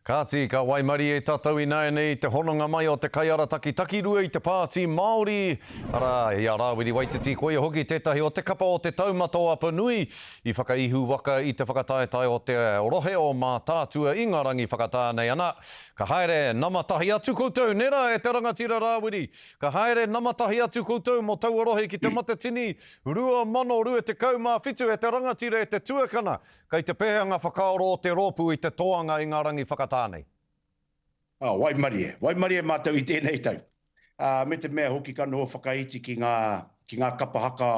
Kāti, ka Waimari e tātou ina nei te hononga mai o te kaiara taki rua i te pāti Māori. Ara, ia rāwiri waititi koe hoki tētahi o te kapa o te taumato Apanui i whakaihu waka i te whakataetai o te rohe o mā tātua ingarangi whakatānei ana. Ka haere namatahi atu koutou, nera e te rangatira rāwiri. Ka haere namatahi atu koutou mo taua rohe ki te matatini. Rua mano rua te kaumā whitu e te rangatira e te tuakana. Kei te pēhanga whakaoro o te rōpu i te toanga ingarangi whakatānei. Waimari e mātou i tēnei tau. Me te mea hoki ka noho whakaiti ki ngā kapa haka.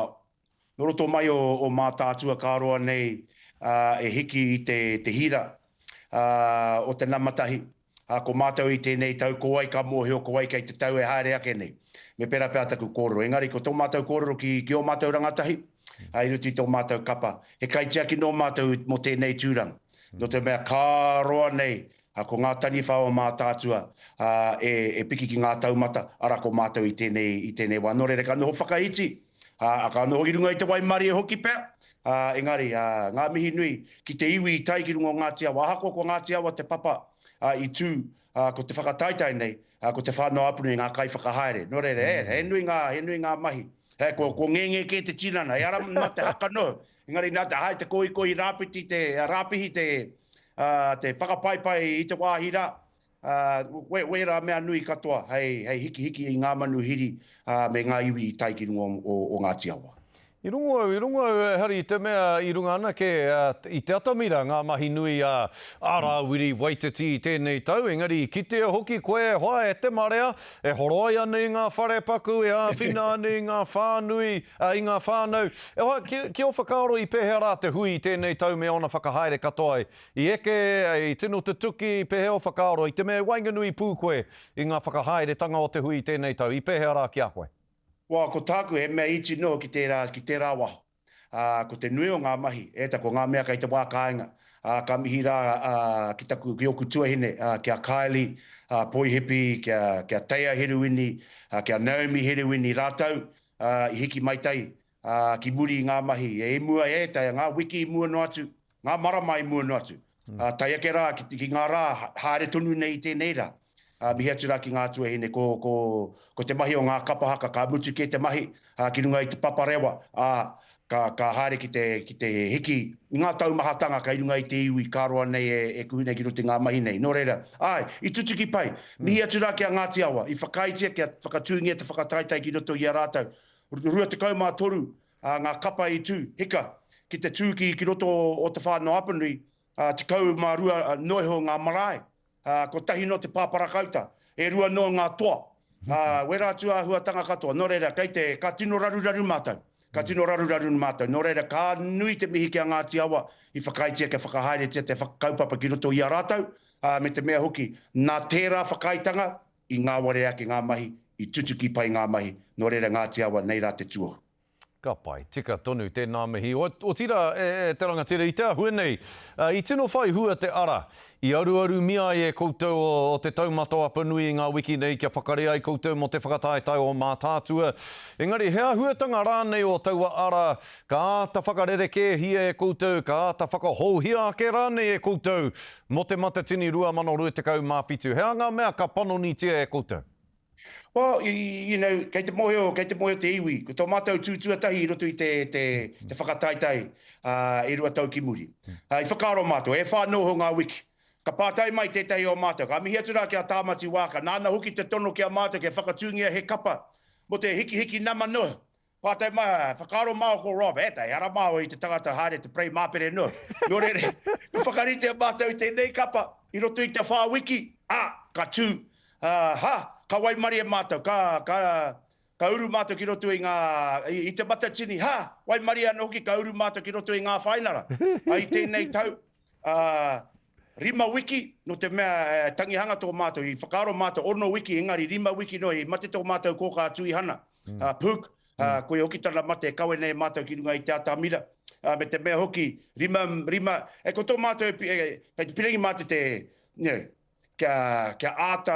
Noroto mai o mā tātua kāroa nei e hiki i te hira o te namatahi. Ko mātou i tēnei tau, ko ai ka mōheo, ko ai kei te tau e haere ake nei. Me pera pēr taku kōrero. Engari, ko tō mātou kōrero ki o mātou rangatahi, i ruti tō mātou kapa. He kaitia ki no mātou mo tēnei tūrang. No te mea kāroa nei, ko ngā tani whao mā tātua e piki ki ngā taumata, ara ko mātou i tēnei wā. Nō reira ka noho whakaiti, ka noho i runga i te Waimari e hoki pēr. Engari, ngā mihi nui ki te iwi i tai ki runga o Ngāti Awa. Ahako ko Ngāti Awa te papa i tū ko te whakataitai nei, ko te whānau apunu i ngā kai whakahaere. Nō reira, he nui ngā mahi. Ko ngenge ke te tinana, e ara mā te haka noho. Engari, nā te hai te kohi rāpihi te whakapaipai i te wāhira. Wera mea nui katoa, hei hiki i ngā manu hiri me ngā iwi i tai ki runga o Ngāti Awa. I rungo Hari, te mea i runga ana ke i te atamira ngā mahi nui ārawiri waititi i tēnei tau. Engari, ki te hoki koe hoa e te marea, e horoi ane i ngā wharepaku, e āwhina ane i ngā whānui, i ngā whānau. E hoa, ki o whakaaro i pēhea rā te hui i tēnei tau me ona whakahaere katoa. I eke, i tino te tuki, i pēhea o whakaaro, i te mea wainganui pū koe i ngā whakahaere tanga o te hui i tēnei tau. I pēhea rā ki a koe. Wā, ko tāku he mea iti no ki tērā waho. Ko te nui o ngā mahi, ko ngā mea kai te wā kāinga. Ka mihi rā ki oku tuahine, kia Kylie, Poihipi, kia Teia Heruini, kia Naomi Heruini rātau, i hiki maitai, ki muri i ngā mahi. E mua ngā wiki i mua no atu, ngā marama i mua no atu. Tai ake rā, ki ngā rā, haere tonu nei i tēnei rā. Mihi atu rā ki ngā tuahine, ko te mahi o ngā kapahaka, ka mutu ke te mahi, ki runga i te paparewa, ka haere ki te hiki, ngā taumahatanga, ka runga i te iwi, kāroa nei e kuhine ki ruti ngā mahi nei. Nō reira, i tutu ki pai, mihi atu rā ki a Ngāti Awa, i whakaitia, kia whakatūngia te whakataitai ki roto i a rātau. Rua te kaumā toru, ngā kapa i tū, hika, ki te tūki ki roto o te whānau Apanui, te kaumā rua noiho ngā marae. Ko tahi no te pāparakauta, e rua no ngā toa. Wera atua huatanga katoa. Nō reira, ka tino raruraru mātou. Ka tino raruraru mātou. Nō reira, ka nui te mihi ki a Ngāti Awa i whakaitia ke whakahaere te whakaupapa ki roto i a rātau. Me te mea hoki, nā tērā whakaitanga i ngā ware ake ngā mahi, i tutuki pai ngā mahi. Nō reira Ngāti Awa, nei rā te tuohu. Ka pai, tika tonu tēnā mihi. O tira te rangatira i te ahuenei, i tino whai hua te ara, i aru mia e koutou o te taumato Apanui i ngā wiki nei kia pakarea i koutou mo te whakataetai o mā tātua. Engari, hea huatanga rānei o taua ara, ka āta whakarereke hia e koutou, ka āta whakahouhia ake rānei e koutou, mo te matatini 2025 mā whitu. Hea ngā mea ka panoni tia e koutou? Well, kei te moheo te iwi, ko tō mātou tūtuatahi i roto i te whakataitai i rua tau ki muri. I whakaaro mātou, e whānoho ngā wiki. Ka pātai mai tētahi o mātou, ka mihi atu rā kia tāmati wāka, nāna hoki te tono kia mātou, ke whakatūngia he kapa, mo te hiki nama noa. Pātai mai, whakaaro māo ko Rob, ara māo i te tangata haere te prei māpere noa. Nō rere, ka whakarite a mātou i tēnei kapa, i roto i te whā wiki, ka tū, ka Waimari e mātou, ka uru mātou ki roto i te matatini, Waimari anō hoki ka uru mātou ki roto i ngā whainara. I tēnei tau, rima wiki, no te mea tangihanga tō mātou, i whakaaro mātou, ono wiki, engari rima wiki no, i mate tō mātou kōka tui hana. Puk, koe hoki tana mate, kawe nei mātou ki runga i te atamira. Me te mea hoki, rima, ko tō mātou, kei te pirengi mātou te, kia āta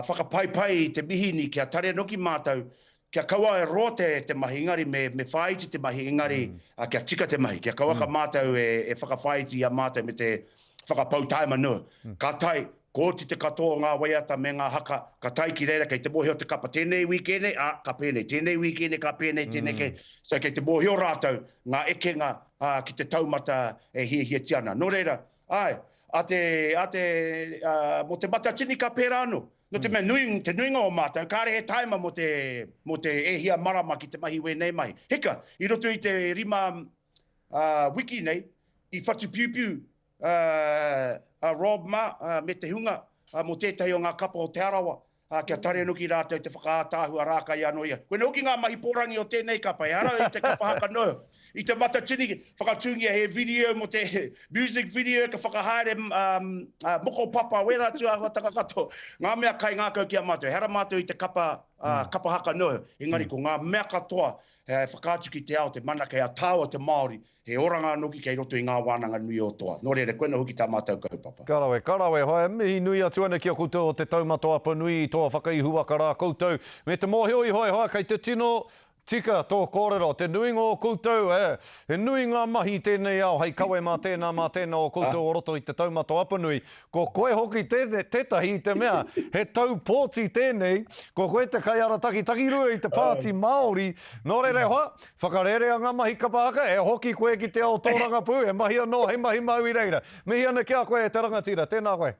whakapaipai te mihini, kia tare noki mātou, kia kaua e roa te mahi, engari me whaiti te mahi, engari kia tika te mahi, kia kauaka mātou e whakawhaiti a mātou me te whakapautai manua. Ka tai, kōti te katoa ngā waiata me ngā haka, ka tai ki reira kei te mōhio te kapa tēnei wikene, ka pēnei, tēnei wikene, ka pēnei, tēnei kei. So kei te mōhio rātou, ngā ekenga ki te taumata e hia tiana. Nō reira, mo te mata tini ka pēra anō. No te mea te nuinga o mātou, kāre he taima mo te ehia marama ki te mahi wēnei mai. Heka, I roto I te rima wiki nei, I whatu piu piu, Rob Ma, me te hunga, mo tētahi o ngā kapa o te arawa, kia tare anuki rātou te whakātāhua rākai anō ia. Koe nauki ngā mahi pōrangi o tēnei kapa, e ara I te kapa haka noa. I te mata tini, whakatungia he video mo te music video, ka whakahaere moko papa, wera tua hua takakato. Ngā mea kai ngā kau kia mātou, hera mātou I te kapa haka noa. Engari ko ngā mea katoa, whakātu ki te ao, te mana kei a tāua te Māori, he oranga anuki kei roto I ngā wānanga nui o toa. Nō reira, koe na huki tā mātou kaupapa. Karawe, hoi, mihi nui atu ana ki a koutou o te taumatoa panui, toa whakaihua ka rā koutou. Me te mōhio I hoi, kei te tino, tika tō kōrero, te nui ngō koutou, he nui ngā mahi tēnei ao, hei kawe mā tēnā o koutou o roto I te taumato apanui. Ko koe hoki tētahi I te mea, he tau pōti tēnei, ko koe te kai ara taki rua I te pāti Māori, nō reire hoa, whakarere a ngā mahi kapahaka, e hoki koe ki te ao tōranga pū, e mahi anō, he mahi mau I reira. Mihi ana kia koe e te rangatira, tēnā koe.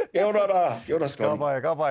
Kia ora rā, kia ora Scotty. Ka pai.